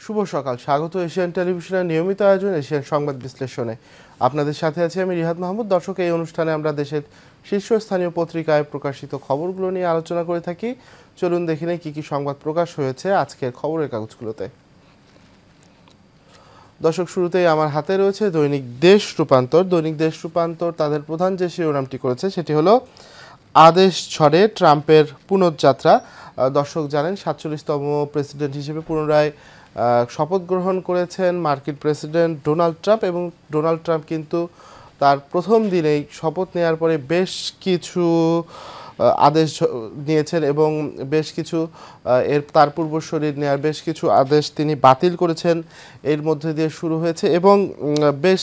শুভ সকাল, স্বাগত এশিয়ান টেলিভিশনের নিয়মিত আয়োজন এশিয়ান সংবাদ বিশ্লেষণে। আপনাদের সাথে আছি আমি রিহাদ মাহমুদ। দর্শক, এই অনুষ্ঠানে আমরা দেশের শীর্ষস্থানীয় পত্রিকায় প্রকাশিত খবরগুলো নিয়ে আলোচনা করে থাকি। চলুন দেখে নেই কী কী সংবাদ প্রকাশ হয়েছে আজকের খবরের কাগজগুলোতে। দর্শক, শুরুতেই আমার হাতে রয়েছে দৈনিক দেশ রূপান্তর। দৈনিক দেশ রূপান্তর তাদের প্রধান যে শিরোনামটি করেছে সেটি হলো আদেশ ঝড়ে ট্রাম্পের পুনঃযাত্রা। দর্শক জানেন, 47তম প্রেসিডেন্ট হিসেবে পুনরায় শপথ গ্রহণ করেছেন মার্কিন প্রেসিডেন্ট ডোনাল্ড ট্রাম্প, এবং ডোনাল্ড ট্রাম্প কিন্তু তার প্রথম দিনেই শপথ নেওয়ার পরে বেশ কিছু আদেশ নিয়েছেন এবং বেশ কিছু তার পূর্বসূরি নেওয়ার বেশ কিছু আদেশ তিনি বাতিল করেছেন। এর মধ্যে দিয়ে শুরু হয়েছে এবং বেশ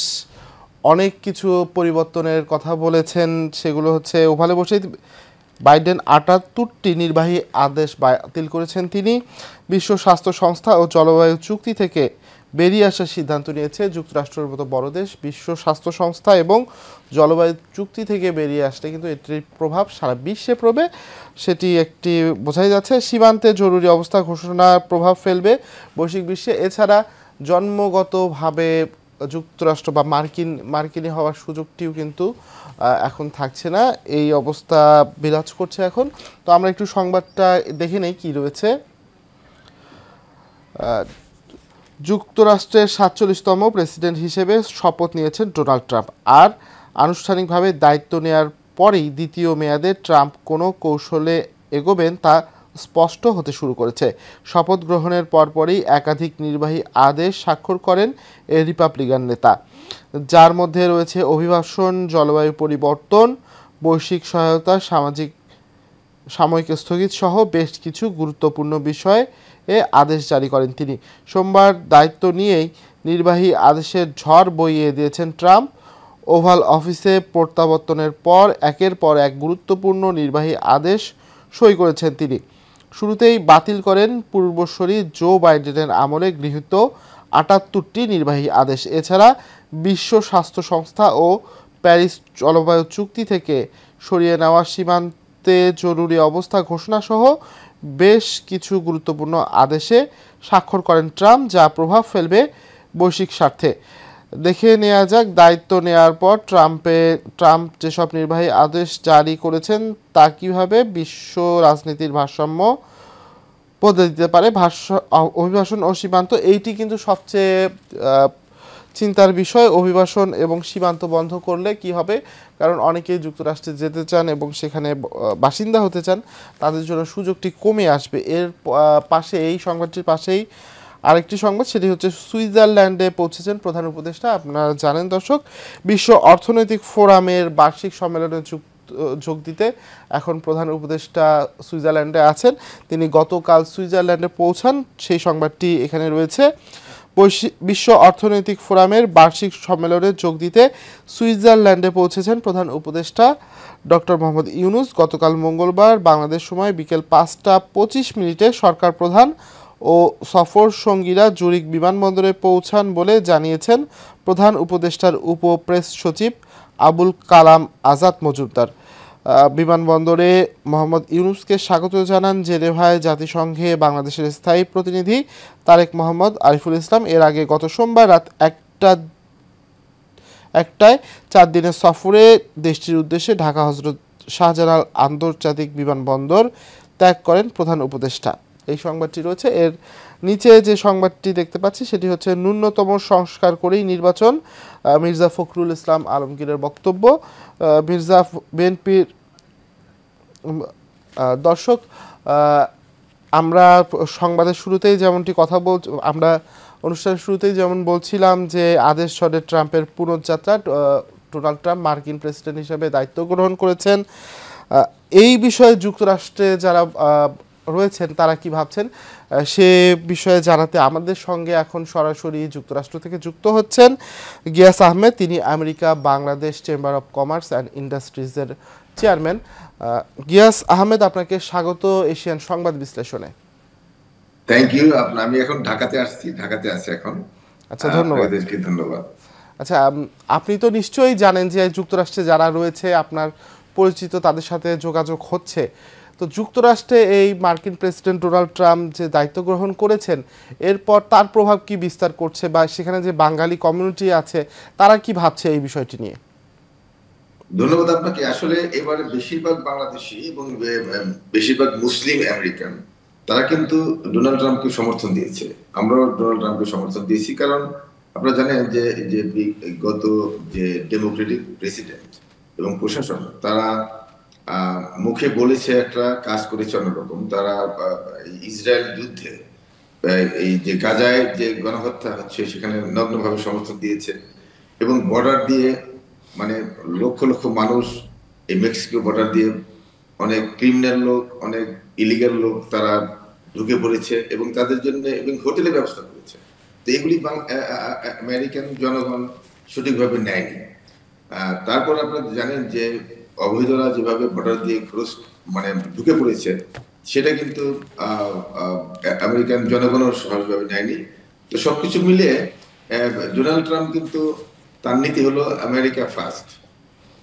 অনেক কিছু পরিবর্তনের কথা বলেছেন। সেগুলো হচ্ছে, ওভালে বসেই বাইডেন ৭৮টি নির্বাহী আদেশ বাতিল করেছেন তিনি। বিশ্ব স্বাস্থ্য সংস্থা ও জলবায়ু চুক্তি থেকে বেরিয়ে আসার সিদ্ধান্ত নিয়েছে যুক্তরাষ্ট্রের মতো বড় দেশ। বিশ্ব স্বাস্থ্য সংস্থা এবং জলবায়ু চুক্তি থেকে বেরিয়ে আসলে কিন্তু এটির প্রভাব সারা বিশ্বে পড়বে, সেটি একটি বোঝাই যাচ্ছে। সীমান্তে জরুরি অবস্থা ঘোষণার প্রভাব ফেলবে বৈশ্বিক বিশ্বে। এছাড়া জন্মগতভাবে যুক্তরাষ্ট্র বা মার্কিনী হওয়ার সুযোগটিও কিন্তু এখন থাকছে না, এই অবস্থা বিরাজ করছে এখন। তো আমরা একটু সংবাদটা দেখে নেই কী রয়েছে। যুক্তরাষ্ট্রের ৪৭তম প্রেসিডেন্ট হিসেবে শপথ নিয়েছেন ডোনাল্ড ট্রাম্প। আর আনুষ্ঠানিকভাবে দায়িত্ব নেওয়ার পরেই দ্বিতীয় মেয়াদে ট্রাম্প কোনো কৌশলে এগোবেন তা স্পষ্ট হতে শুরু করেছে। শপথ গ্রহণের পরপরই একাধিক নির্বাহী আদেশ স্বাক্ষর করেন এই রিপাবলিকান নেতা, যার মধ্যে রয়েছে অভিবাসন, জলবায়ু পরিবর্তন, বৈশ্বিক সহায়তা, সাময়িক স্থগিত সহ বেশ কিছু গুরুত্বপূর্ণ বিষয়ে আদেশ জারি করেন তিনি। সোমবার দায়িত্ব নিয়েই নির্বাহী আদেশের ঝড় বইয়ে দিয়েছেন ট্রাম্প। ওভাল অফিসে প্রত্যাবর্তনের পর একের পর এক গুরুত্বপূর্ণ নির্বাহী আদেশ সই করেছেন তিনি। শুরুতেই বাতিল করেন পূর্বসূরি জো বাইডেনের আমলে গৃহীত ৭৮টি নির্বাহী আদেশ। এছাড়া বিশ্ব স্বাস্থ্য সংস্থা ও প্যারিস জলবায়ু চুক্তি থেকে সরিয়ে নেওয়া সীমান্তে জরুরি অবস্থা ঘোষণাসহ বেশ কিছু গুরুত্বপূর্ণ আদেশে স্বাক্ষর করেন ট্রাম্প, যা প্রভাব ফেলবে বৈশ্বিক স্বার্থে। দেখে নেওয়া যাক দায়িত্ব নেওয়ার পর ট্রাম্প যেসব নির্বাহী আদেশ জারি করেছেন তা কীভাবে বিশ্ব রাজনীতির ভারসাম্য বদলে দিতে পারে। অভিবাসন ও সীমান্ত, এইটি কিন্তু সবচেয়ে চিন্তার বিষয়। অভিবাসন এবং সীমান্ত বন্ধ করলে কি হবে, কারণ অনেকেই যুক্তরাষ্ট্রে যেতে চান এবং সেখানে বাসিন্দা হতে চান, তাদের জন্য সুযোগটি কমে আসবে। এর পাশে, এই সংবাদটির পাশেই আরেকটি সংবাদ, সেটি হচ্ছে সুইজারল্যান্ডে পৌঁছেছেন প্রধান উপদেষ্টা। আপনারা জানেন দর্শক, বিশ্ব অর্থনৈতিক ফোরামের বার্ষিক সম্মেলনে যোগ দিতে এখন প্রধান উপদেষ্টা সুইজারল্যান্ডে আছেন। তিনি গতকাল সুইজারল্যান্ডে পৌঁছান, সেই সংবাদটি এখানে রয়েছে। বিশ্ব অর্থনৈতিক ফোরামের বার্ষিক সম্মেলনে যোগ দিতে সুইজারল্যান্ডে পৌঁছেছেন প্রধান উপদেষ্টা ডক্টর মোহাম্মদ ইউনূস। গতকাল মঙ্গলবার বাংলাদেশ সময় বিকেল ৫টা ২৫ সরকার প্রধান ও সফর সঙ্গীরা জুরিখ বিমানবন্দরে পৌঁছান বলে জানিয়েছেন প্রধান উপদেষ্টার উপ প্রেস সচিব আবুল কালাম আজাদ মজুমদার। বিমানবন্দরে মোহাম্মদ ইউনূসকে স্বাগত জানান জেনেভায় জাতিসংঘে বাংলাদেশের স্থায়ী প্রতিনিধি তারেক মোহাম্মদ আরিফুল ইসলাম। এর আগে গত সোমবার রাত ১টায় ৪ দিনের সফরে দেশটির উদ্দেশ্যে ঢাকা হজরত শাহজালাল আন্তর্জাতিক বিমানবন্দর ত্যাগ করেন প্রধান উপদেষ্টা। এই সংবাদটি রয়েছে। এর নিচে যে সংবাদটি দেখতে পাচ্ছি সেটি হচ্ছে ন্যূনতম সংস্কার করেই নির্বাচন, মির্জা ফখরুল ইসলাম আলমগীরের বক্তব্য। বিএনপির দর্শক, আমরা সংবাদের শুরুতেই যেমনটি আমরা অনুষ্ঠানের শুরুতেই যেমন বলছিলাম যে আদেশ ঝড়ে ট্রাম্পের পুনঃযাত্রা, ডোনাল্ড ট্রাম্প মার্কিন প্রেসিডেন্ট হিসেবে দায়িত্ব গ্রহণ করেছেন। এই বিষয়ে যুক্তরাষ্ট্রে যারা রয়েছেন তারা কি ভাবছেন সে বিষয়ে জানাতে আমাদের সঙ্গে এখন সরাসরি যুক্তরাষ্ট্র থেকে যুক্ত হচ্ছেন গিয়াস আহমেদ। তিনি America Bangladesh chamber of commerce and ইন্ডাস্ট্রিজের চেয়ারম্যান। গিয়াস আহমেদ, আপনাকে স্বাগত এশিয়ান সংবাদ বিশ্লেষণে। Thank you. আমি এখন ঢাকাতে আছি এখন। আচ্ছা, ধন্যবাদ। আচ্ছা, আপনি তো নিশ্চয়ই জানেন যে যুক্তরাষ্ট্রে যারা রয়েছে আপনার পরিচিত, তাদের সাথে যোগাযোগ হচ্ছে। তো যুক্তরাষ্ট্রে এই মার্কিন প্রেসিডেন্ট ডোনাল্ড ট্রাম্প যে দায়িত্ব গ্রহণ করেছেন, এরপর তার প্রভাব কি বিস্তার করছে, বা সেখানে যে বাঙালি কমিউনিটি আছে তারা কি ভাবছে এই বিষয়টি নিয়ে? ধন্যবাদ আপনাকে। আসলে এবারে বেশিরভাগ বাংলাদেশি এবং বেশিরভাগ মুসলিম আমেরিকান তারা কিন্তু ডোনাল্ড ট্রাম্পকে সমর্থন দিয়েছে। আমরাও ডোনাল্ড ট্রাম্পকে সমর্থন দিয়েছি, কারণ আপনারা জানেন যে যে গত যে ডেমোক্রেটিক প্রেসিডেন্ট এবং প্রশাসন তারা মুখে বলেছে একটা, কাজ করেছে অন্যরকম। তারা ইসরায়েল যুদ্ধে এই যে গাজায় যে গণহত্যা হচ্ছে সেখানে নগ্নভাবে সমর্থন দিয়েছে, এবং বর্ডার দিয়ে মানে লক্ষ লক্ষ মানুষ এই মেক্সিকো বর্ডার দিয়ে অনেক ক্রিমিনাল লোক, অনেক ইলিগাল লোক তারা ঢুকে পড়েছে এবং তাদের জন্য এবং হোটেলের ব্যবস্থা করেছে। তো এগুলি আমেরিকান জনগণ সঠিকভাবে নেয়নি। তারপর আপনারা জানেন যে অবৈধরা যেভাবে বর্ডার দিয়ে ক্রস মানে ঢুকে পড়েছে, সেটা কিন্তু আমেরিকান জনগণও সহজভাবে নেয়নি। তো সবকিছু মিলে ডোনাল্ড ট্রাম্প কিন্তু তার নীতি হলো আমেরিকা ফার্স্ট।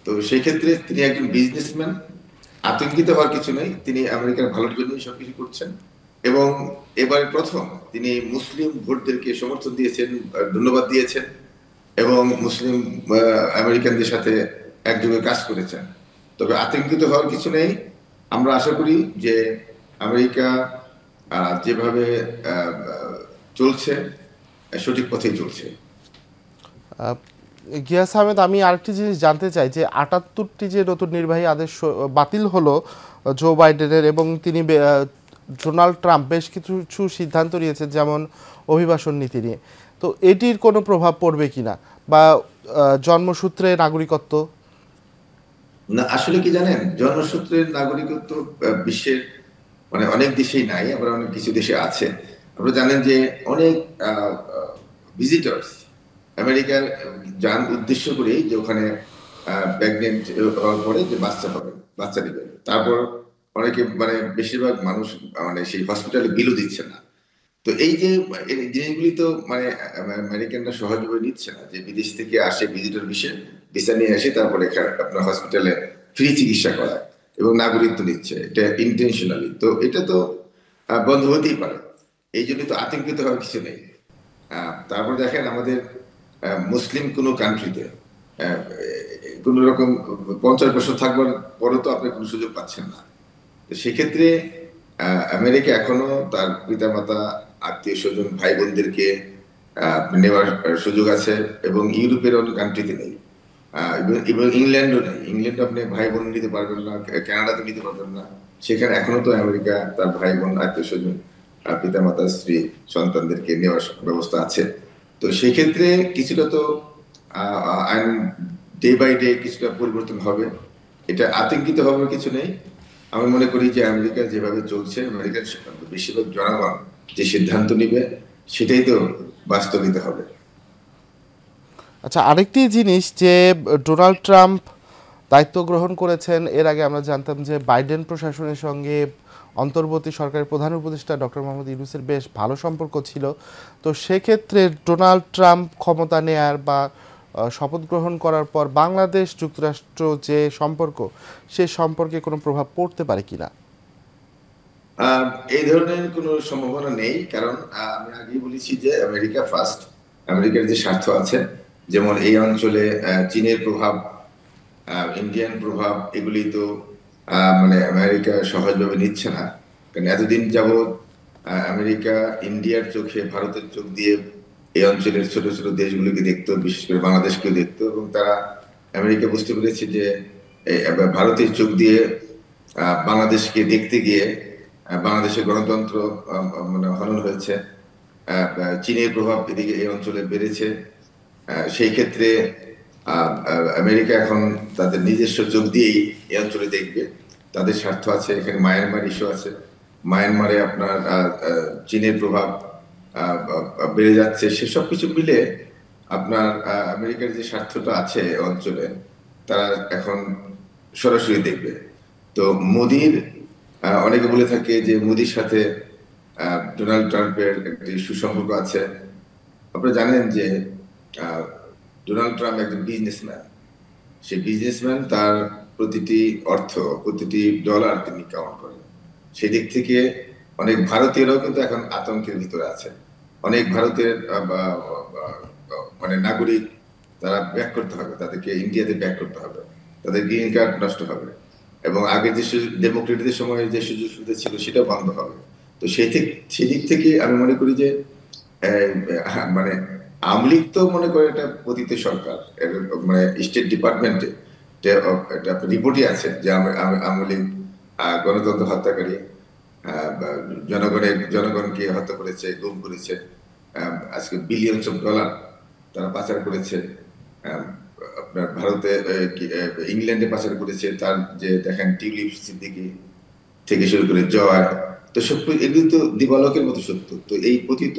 তো সেই ক্ষেত্রে তিনি একজন বিজনেসম্যান, আতঙ্কিত হওয়ার কিছু নেই। তিনি আমেরিকার ভালোর জন্যই সবকিছু করছেন, এবং এবার প্রথম তিনি মুসলিম ভোটদেরকে সমর্থন দিয়েছেন, ধন্যবাদ দিয়েছেন, এবং মুসলিম আমেরিকানদের সাথে একযোগে কাজ করেছেন। তবে আতঙ্কিত হওয়ার কিছু নেই। আমরা আশা করি যে আমেরিকা যেভাবে চলছে সঠিক পথেই চলছে। গিয়াস আহমেদ, আমি আরেকটি জিনিস জানতে চাই যে ৭৮টি যে নতুন নির্বাহী আদেশ বাতিল হলো জো বাইডেনের, এবং তিনি ডোনাল্ড ট্রাম্প বেশ কিছু সিদ্ধান্ত নিয়েছেন, যেমন অভিবাসন নীতি নিয়ে। তো এটির কোনো প্রভাব পড়বে কিনা, বা জন্মসূত্রে নাগরিকত্ব? না, আসলে কি জানেন, জন্মসূত্রের নাগরিকত্ব বিশ্বের মানে অনেক দেশেই নাই, আবার অনেক কিছু দেশে আছে। আপনারা জানেন যে অনেক ভিজিটর্স আমেরিকার যান উদ্দেশ্য করেই যে ওখানে প্রেগনেন্ট হওয়ার পরে যে বাচ্চা পাবে, বাচ্চা দিবে, তারপর অনেকে মানে বেশিরভাগ মানুষ মানে সেই হসপিটালে বিলও দিচ্ছে না। তো এই যে জিনিসগুলি তো মানে আমেরিকানরা সহজভাবে নিচ্ছে না, যে বিদেশ থেকে আসে ভিজিটর ভিসা নিয়ে আসে, তারপরে আপনার হসপিটালে ফ্রি চিকিৎসা করায় এবং নাগরিকত্ব নিচ্ছে, এটা ইন্টেনশনালি। তো এটা তো বন্ধ হতেই পারে। এই জন্য তো আতঙ্কিত হওয়ার কিছু নেই। তারপর দেখেন আমাদের মুসলিম কোনো কান্ট্রিতে কোন রকম 50 বছর থাকবার পরে তো আপনি কোনো সুযোগ পাচ্ছেন না। তো সেক্ষেত্রে আমেরিকা এখনো তার পিতামাতা, আত্মীয় স্বজন, ভাই বোনদেরকে নেওয়ার সুযোগ আছে, এবং ইউরোপের অনেক কান্ট্রিতে নেই, এবং ইংল্যান্ডও নেই। ইংল্যান্ড আপনি ভাই বোন নিতে পারবেন না, কানাডাতে নিতে পারবেন না। সেখানে এখনো তো আমেরিকা তার ভাই বোন, আত্মীয় স্বজন, পিতামাতা, স্ত্রী, সন্তানদেরকে নেওয়ার ব্যবস্থা আছে। তো সেক্ষেত্রে কিছুটা তো আইন ডে বাই ডে কিছুটা পরিবর্তন হবে, এটা আতঙ্কিত হওয়ার কিছু নেই। আমি মনে করি যে আমেরিকা যেভাবে চলছে, আমেরিকার বেশিরভাগ জনগণ যে সিদ্ধান্ত নিবে সেটাই তো বাস্তবিত হবে। আচ্ছা, আরেকটি জিনিস যে ডোনাল্ড ট্রাম্প দায়িত্ব গ্রহণ করেছেন, এর আগে আমরা জানতাম যে বাইডেন প্রশাসনের সঙ্গে অন্তর্বর্তী সরকারের প্রধান উপদেষ্টা ডক্টর মোহাম্মদ ইউনূসের বেশ ভালো সম্পর্ক ছিল। তো সেক্ষেত্রে ডোনাল্ড ট্রাম্প ক্ষমতা নেয়ার বা শপথ গ্রহণ করার পর বাংলাদেশ যুক্তরাষ্ট্র যে সম্পর্ক, সে সম্পর্কে কোনো প্রভাব পড়তে পারে কিনা? এই ধরনের কোনো সম্ভাবনা নেই, কারণ আমি আগেই বলেছি যে আমেরিকা ফার্স্ট। আমেরিকার যে স্বার্থ আছে, যেমন এই অঞ্চলে চীনের প্রভাব, ইন্ডিয়ান প্রভাব, এগুলি তো মানে আমেরিকা সহজভাবে নিচ্ছে না। কারণ এতদিন যাবৎ আমেরিকা ইন্ডিয়ার চোখে, ভারতের চোখ দিয়ে এই অঞ্চলের ছোট ছোট দেশগুলিকে দেখতো, বিশেষ করে বাংলাদেশকেও দেখতো, এবং তারা আমেরিকা বুঝতে পেরেছে যে ভারতের চোখ দিয়ে বাংলাদেশকে দেখতে গিয়ে বাংলাদেশের গণতন্ত্র মানে হনন হয়েছে। চীনের প্রভাব এদিকে এই অঞ্চলে বেড়েছে। সেই ক্ষেত্রে আমেরিকা এখন তাদের নিজস্ব চোখ দিয়েই এই অঞ্চলে দেখবে। তাদের স্বার্থ আছে, এখানে মায়ানমার ইস্যু আছে। মায়ানমারে আপনার চীনের প্রভাব বেড়ে যাচ্ছে। সেসব কিছু মিলে আপনার আমেরিকার যে স্বার্থটা আছে অঞ্চলে, তারা এখন সরাসরি দেখবে। তো মোদির অনেকে বলে থাকে যে মোদির সাথে ডোনাল্ড ট্রাম্পের একটি সুসম্পর্ক আছে। আপনারা জানেন যে ডোনাল্ড ট্রাম্প একজন বিজনেসম্যান। সেই বিজনেসম্যান তার প্রতিটি অর্থ, প্রতিটি ডলার তিনি কাউন্ট করেন। সেদিক থেকে অনেক ভারতীয়রাও কিন্তু এখন আতঙ্কের ভিতরে আছে। অনেক ভারতের মানে নাগরিক তারা ব্যাক করতে হবে, তাদেরকে ইন্ডিয়াতে ব্যাক করতে হবে, তাদের গ্রিন কার্ড নষ্ট হবে, এবং আগে যে ডেমোক্রেটদের সময় যে সুযোগ সুবিধা ছিল সেটা বন্ধ হবে। তো সেদিক থেকে আমি মনে করি যে মানে আওয়ামী লীগ তো মনে করে এটা পতিত সরকার, মানে স্টেট ডিপার্টমেন্টে একটা রিপোর্টই আছে যে আওয়ামী লীগ গণতন্ত্র হত্যাকারী, জনগণকে হত্যা করেছে, গুম করেছে, আজকে বিলিয়নস অফ ডলার তারা পাচার করেছে, আপনার ভারতে ইংল্যান্ডে পাচার করেছে, তার যে দেখেন টিউলিপ সিদ্দিকি থেকে শুরু করে জয়, তো সব এগুলি তো দিবালোকের মতো সত্য। তো এই পতিত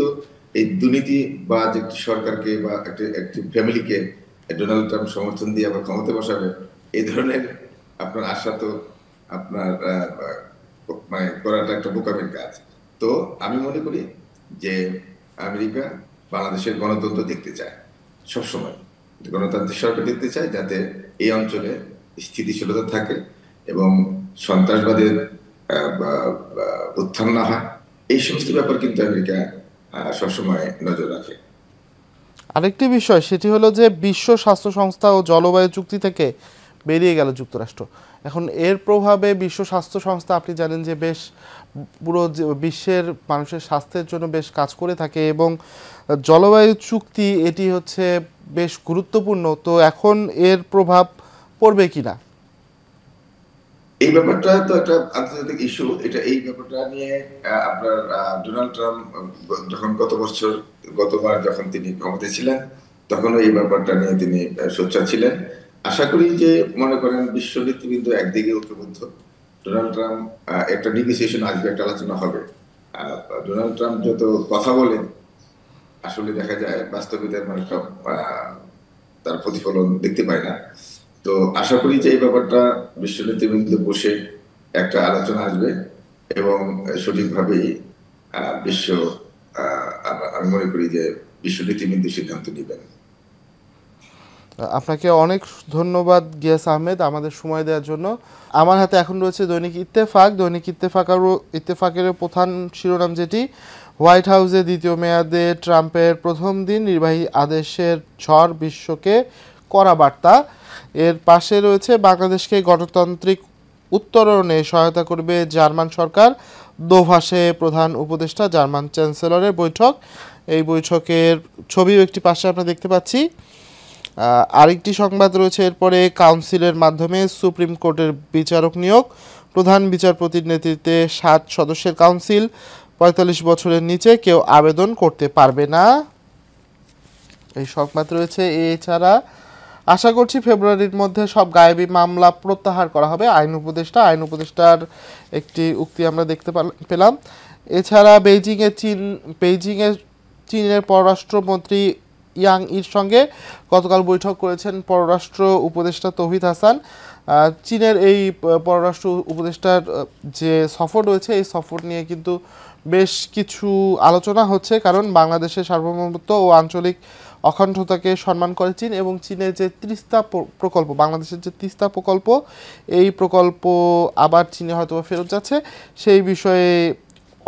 এই দুর্নীতি বা যে একটি সরকারকে বা একটি ফ্যামিলিকে ডোনাল্ড ট্রাম্প সমর্থন দিয়ে আবার ক্ষমতা বসাবে, এই ধরনের আপনার আশা তো আপনার মানে করাটা একটা বোকামির কাজ। তো আমি মনে করি যে আমেরিকা বাংলাদেশের গণতন্ত্র দেখতে চায়, সবসময় গণতান্ত্রিক সরকার দেখতে চায়, যাতে এই অঞ্চলে স্থিতিশীলতা থাকে এবং সন্ত্রাসবাদের উত্থান না হয়। এই সমস্ত ব্যাপার কিন্তু আমেরিকা সবসময় নজর রাখে। আরেকটি বিষয় সেটি হলো যে বিশ্ব স্বাস্থ্য সংস্থা ও জলবায়ু চুক্তি থেকে বেরিয়ে গেল যুক্তরাষ্ট্র। এখন এর প্রভাবে বিশ্ব স্বাস্থ্য সংস্থা, আপনি জানেন যে বেশ পুরো বিশ্বের মানুষের স্বাস্থ্যের জন্য বেশ কাজ করে থাকে, এবং জলবায়ু চুক্তি এটি হচ্ছে বেশ গুরুত্বপূর্ণ। তো এখন এর প্রভাব পড়বে কিনা? এই ব্যাপারটা তো একটা আন্তর্জাতিক ইস্যু। এই ব্যাপারটা নিয়ে আপনার ডোনাল্ড ট্রাম্প যখন গতবার যখন তিনি ক্ষমতায় ছিলেন, তখনও এই ব্যাপারটা নিয়ে তিনি সোচ্চার ছিলেন। আশা করি যে মনে করেন বিশ্ব নেতৃবৃন্দ একদিকে ঐক্যবদ্ধ, ডোনাল্ড ট্রাম্প একটা নেগোসিয়েশন আসবে, একটা আলোচনা হবে। ডোনাল্ড ট্রাম্প যত কথা বলেন আসলে দেখা যায় বাস্তবে তেমন একটা তার প্রতিফলন দেখতে পায় না। তো আশা করি যে এই ব্যাপারটা বিশ্ব নেতৃবৃন্দ বসে একটা আলোচনা আসবে এবং সঠিকভাবেই বিশ্ব আমি মনে করি যে বিশ্ব নেতৃবৃন্দ সিদ্ধান্ত নেবেন। আপনাকে অনেক ধন্যবাদ গিয়াস আহমেদ আমাদের সময় দেওয়ার জন্য। আমার হাতে এখন রয়েছে দৈনিক ইত্তেফাক। দৈনিক ইত্তেফাকের প্রধান শিরোনাম যেটি, হোয়াইট হাউসে দ্বিতীয় মেয়াদে ট্রাম্পের প্রথম দিন, নির্বাহী আদেশের ঝড় বিশ্বকে কড়া বার্তা। এর পাশে রয়েছে বাংলাদেশকে গণতান্ত্রিক উত্তরণে সহায়তা করবে জার্মান সরকার, দোভাষে প্রধান উপদেষ্টা জার্মান চ্যান্সেলরের বৈঠক। এই বৈঠকের ছবিও একটি পাশে আমরা দেখতে পাচ্ছি। আরেকটি সংবাদ রয়েছে এরপরে, কাউন্সিলের মাধ্যমে সুপ্রিম কোর্টের বিচারক নিয়োগ, প্রধান বিচারপতির নেতৃত্বে 7 সদস্যের কাউন্সিল, 45 বছরের নিচে কেউ আবেদন করতে পারবে না। এই সংবাদ রয়েছে। এছাড়া আশা করছি ফেব্রুয়ারির মধ্যে সব গায়েবী মামলা প্রত্যাহার করা হবে, আইন উপদেষ্টার একটি উক্তি আমরা দেখতে পেলাম। এছাড়া বেইজিংয়ে চীনের পররাষ্ট্রমন্ত্রী ইয়াং ইর সঙ্গে গতকাল বৈঠক করেছেন পররাষ্ট্র উপদেষ্টা তৌহিদ হাসান। চীনের এই পররাষ্ট্র উপদেষ্টার যে সফর রয়েছে, এই সফর নিয়ে কিন্তু বেশ কিছু আলোচনা হচ্ছে, কারণ বাংলাদেশের সার্বভৌমত্ব ও আঞ্চলিক অখণ্ডতাকে সম্মান করে চীন, এবং চীনের যে তিস্তা প্রকল্প, বাংলাদেশের যে তিস্তা প্রকল্প, এই প্রকল্প আবার চীনে হয়তো ফেরত যাচ্ছে, সেই বিষয়ে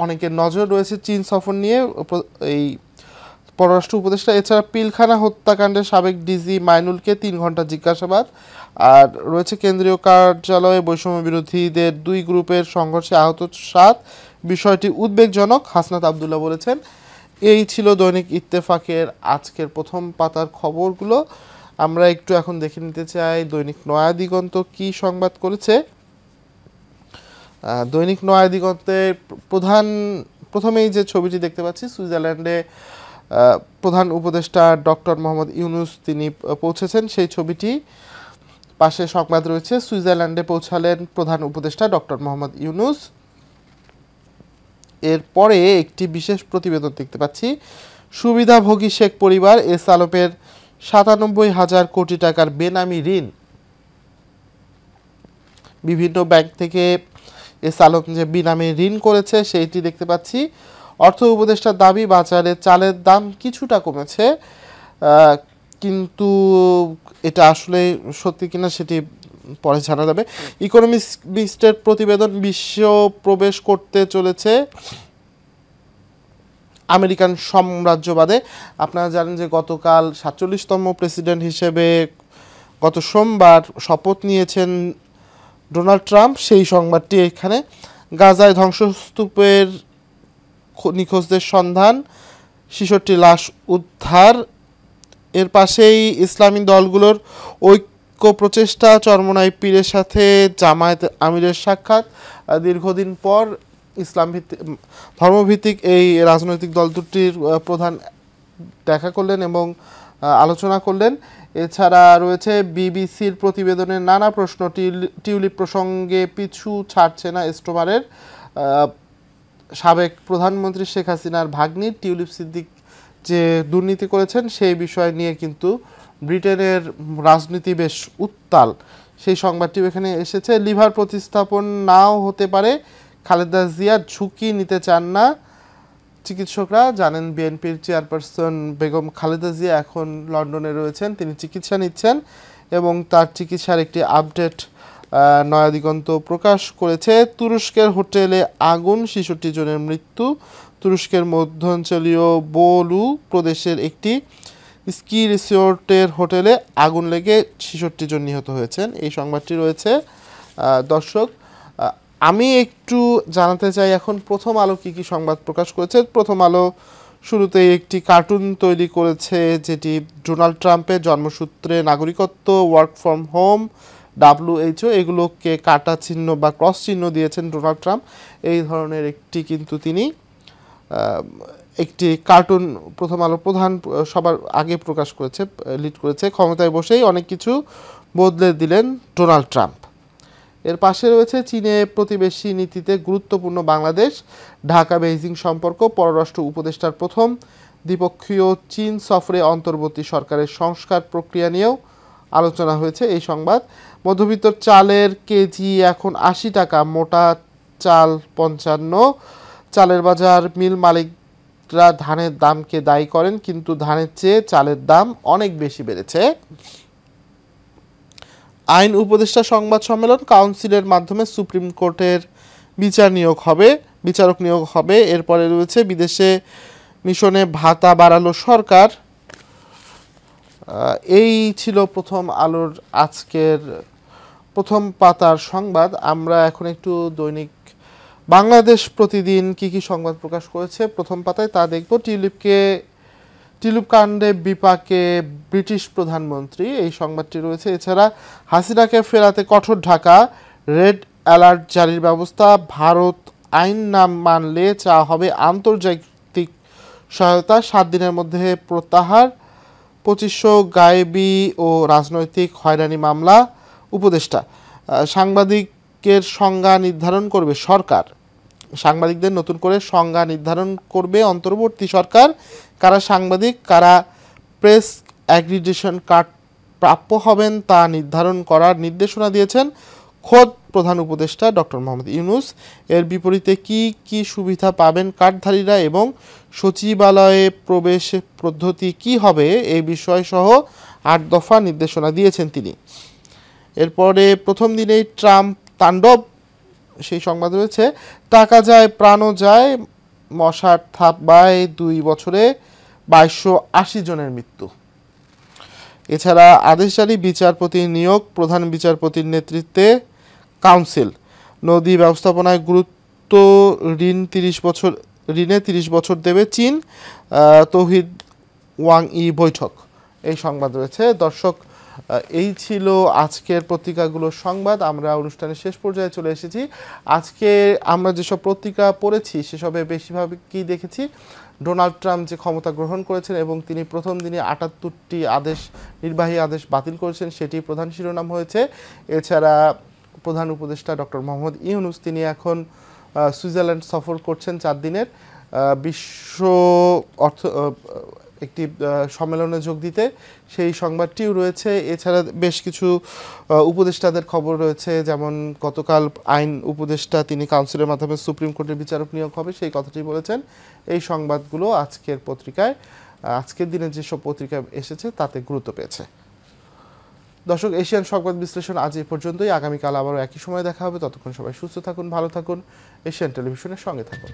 অনেকের নজর রয়েছে চীন সফর নিয়ে এই পররাষ্ট্র উপদেষ্টা। এছাড়া পিলখানা হত্যাকাণ্ডের সাবেক ডিজি মাইনুলকে 3 ঘন্টা জিজ্ঞাসাবাদ। আর রয়েছে কেন্দ্রীয় কার্যালয়ে বৈষম্য বিরোধীদের 2 গ্রুপের সংঘর্ষে আহত 7, বিষয়টি উদ্বেগজনক, হাসনাত আবদুল্লাহ বলেছেন। এই ছিল দৈনিক ইত্তেফাকের আজকের প্রথম পাতার খবরগুলো। আমরা একটু এখন দেখে নিতে চাই দৈনিক নয়া দিগন্ত কি সংবাদ করেছে। দৈনিক নয়া দিগন্তে প্রথমেই যে ছবিটি দেখতে পাচ্ছি, সুইজারল্যান্ডে প্রধান উপদেষ্টা ডক্টর মোহাম্মদ ইউনুস তিনি পৌঁছেছেন, সেই ছবিটি পাশে সংবাদ রয়েছে। সুইজারল্যান্ডে পৌঁছালেন প্রধান উপদেষ্টা ডক্টর মোহাম্মদ ইউনুস। এরপরে একটি বিশেষ প্রতিবেদন দেখতে পাচ্ছি, সুবিধাভোগী শেখ পরিবার এস আলমের 97,000 কোটি টাকার বেনামি ঋণ। বিভিন্ন ব্যাংক থেকে এস আলম যে বেনামি ঋণ করেছে সেইটি দেখতে পাচ্ছি। অর্থ উপদেষ্টার দাবি, বাজারে চালের দাম কিছুটা কমেছে, কিন্তু এটা আসলে সত্যি কিনা সেটি পরে জানা যাবে। ইকোনমিস্টের প্রতিবেদন, বিশ্ব প্রবেশ করতে চলেছে আমেরিকান সাম্রাজ্যবাদে। আপনারা জানেন যে গতকাল 47তম প্রেসিডেন্ট হিসেবে গত সোমবার শপথ নিয়েছেন ডোনাল্ড ট্রাম্প। সেই সংবাদটি এখানে। গাজায় ধ্বংসস্তূপের নিখোঁজদের সন্ধান, 66টি লাশ উদ্ধার। এর পাশেই ইসলামী দলগুলোর ঐক্য প্রচেষ্টা, চরমোনাই পীরের সাথে জামায়াত আমিরের সাক্ষাৎ। দীর্ঘদিন পর ইসলাম ভিত্তিক ধর্মভিত্তিক এই রাজনৈতিক দল দুটির প্রধান দেখা করলেন এবং আলোচনা করলেন। এছাড়া রয়েছে বিবিসির প্রতিবেদনের নানা প্রশ্ন, টিউলিপ প্রসঙ্গে পিছু ছাড়ছে না স্টোমারের। সাবেক প্রধানমন্ত্রী শেখ হাসিনার ভাগ্নি টিউলিপ সিদ্দিক যে দুর্নীতি করেছেন সেই বিষয় নিয়ে কিন্তু ব্রিটেনের রাজনীতি বেশ উত্তাল, সেই সংবাদটি এখানে এসেছে। লিভার প্রতিস্থাপন নাও হতে পারে, খালেদা জিয়া ঝুঁকি নিতে চান না চিকিৎসকরা। জানেন বিএনপির চেয়ারপারসন বেগম খালেদা জিয়া এখন লন্ডনে রয়েছেন, তিনি চিকিৎসা নিচ্ছেন এবং তার চিকিৎসার একটি আপডেট নয়া দিগন্ত প্রকাশ করেছে। তুরস্কের হোটেলে আগুন, 66 জনের মৃত্যু। তুরস্কের মধ্যাঞ্চলীয় বোলু প্রদেশের একটি স্কি রিসোর্টের হোটেলে আগুন লেগে 66 জন নিহত হয়েছেন, এই সংবাদটি রয়েছে। দর্শক, আমি একটু জানাতে চাই এখন প্রথম আলো কী কী সংবাদ প্রকাশ করেছে। প্রথম আলো শুরুতেই একটি কার্টুন তৈরি করেছে যেটি ডোনাল্ড ট্রাম্পের জন্মসূত্রে নাগরিকত্ব, ওয়ার্ক ফ্রম হোম, WHO এগুলোকে কাটা চিহ্ন বা ক্রস চিহ্ন দিয়েছেন ডোনাল্ড ট্রাম্প। এই ধরনের একটি কিন্তু তিনি একটি কার্টুন প্রথম আলো প্রধান সবার আগে প্রকাশ করেছে, লিড করেছে। ক্ষমতায় বসেই অনেক কিছু বদলে দিলেন ডোনাল্ড ট্রাম্প। এর পাশে রয়েছে চীনে প্রতিবেশী নীতিতে গুরুত্বপূর্ণ বাংলাদেশ, ঢাকা বেইজিং সম্পর্ক, পররাষ্ট্র উপদেষ্টার প্রথম দ্বিপক্ষীয় চীন সফরে অন্তর্বর্তী সরকারের সংস্কার প্রক্রিয়া নিয়েও আলোচনা হয়েছে, এই সংবাদ। মধ্যবিত্ত চালের কেজি এখন 80 টাকা, মোটা চাল 55। চালের বাজার, মিল মালিকরা ধানের দামকে দায়ী করেন কিন্তু ধানের চেয়ে চালের দাম অনেক বেশি বেড়েছে। আইন উপদেষ্টা সংবাদ সম্মেলন, কাউন্সিলের মাধ্যমে সুপ্রিম কোর্টের বিচারক নিয়োগ হবে। এরপরে রয়েছে বিদেশে মিশনে ভাতা বাড়ালো সরকার। এই ছিল প্রথম আলোর আজকের প্রথম পাতার সংবাদ। আমরা এখন একটু দৈনিক বাংলাদেশ প্রতিদিন কি কি সংবাদ প্রকাশ করেছে প্রথম পাতায় তা দেখব। টিউলিপ কাণ্ডে বিপাকে ব্রিটিশ প্রধানমন্ত্রী, এই সংবাদটি রয়েছে। এছাড়া হাসিনাকে ফেরাতে কঠোর ঢাকা, রেড অ্যালার্ট জারির ব্যবস্থা, ভারত আইন না মানলে চাওয়া হবে আন্তর্জাতিক সহায়তা, 7 দিনের মধ্যে প্রত্যাহার, 2500 গায়েবী ও রাজনৈতিক হয়রানি মামলা, উপদেষ্টা। সাংবাদিকের সংজ্ঞা নির্ধারণ করবে সরকার, সাংবাদিকদের নতুন করে সংজ্ঞা নির্ধারণ করবে অন্তর্বর্তী সরকার। কারা সাংবাদিক, কারা প্রেস অ্যাক্রিডিটেশন কার্ড প্রাপ্য হবেন তা নির্ধারণ করার নির্দেশনা দিয়েছেন খোদ প্রধান উপদেষ্টা ডক্টর মোহাম্মদ ইউনূস। এর বিপরীতে কি কি সুবিধা পাবেন কার্ডধারীরা এবং সচিবালয়ে প্রবেশ পদ্ধতি কি হবে এই বিষয়সহ 8 দফা নির্দেশনা দিয়েছেন তিনি। এরপরে প্রথম দিনেই ট্রাম্প তাণ্ডব, সেই সংবাদ রয়েছে। টাকা যায় প্রাণও যায়, মশার থাবায় 2 বছরে 2280 জনের মৃত্যু। এছাড়া আদেশ জারি, বিচারপতি নিয়োগ, প্রধান বিচারপতির নেতৃত্বে কাউন্সিল, নদী ব্যবস্থাপনায় গুরুত্ব, ঋণে 30 বছর দেবে চীন, তৌহিদ ওয়াং ই বৈঠক, এই সংবাদ রয়েছে। দর্শক, এই ছিল আজকের পত্রিকাগুলোর সংবাদ। আমরা অনুষ্ঠানের শেষ পর্যায়ে চলে এসেছি। আজকে আমরা যেসব পত্রিকা পড়েছি সেসবে বেশিরভাগ কি দেখেছি, ডোনাল্ড ট্রাম্প যে ক্ষমতা গ্রহণ করেছেন এবং তিনি প্রথম দিনে 78টি নির্বাহী আদেশ বাতিল করেছেন সেটি প্রধান শিরোনাম হয়েছে। এছাড়া প্রধান উপদেষ্টা ডক্টর মোহাম্মদ ইউনূস তিনি এখন সুইজারল্যান্ড সফর করছেন 4 দিনের বিশ্ব একটি সম্মেলনে যোগ দিতে, সেই সংবাদটিও রয়েছে। এছাড়া বেশ কিছু উপদেষ্টাদের খবর রয়েছে, যেমন গতকাল আইন উপদেষ্টা তিনি কাউন্সিলের মাধ্যমে সুপ্রিম কোর্টের বিচারক নিয়োগ হবে সেই কথাটি বলেছেন। এই সংবাদগুলো আজকের দিনে যেসব পত্রিকা এসেছে তাতে গুরুত্ব পেয়েছে। দর্শক, এশিয়ান সংবাদ বিশ্লেষণ আজ এই পর্যন্তই। আগামীকাল আবারও একই সময় দেখা হবে। ততক্ষণ সবাই সুস্থ থাকুন, ভালো থাকুন, এশিয়ান টেলিভিশনের সঙ্গে থাকুন।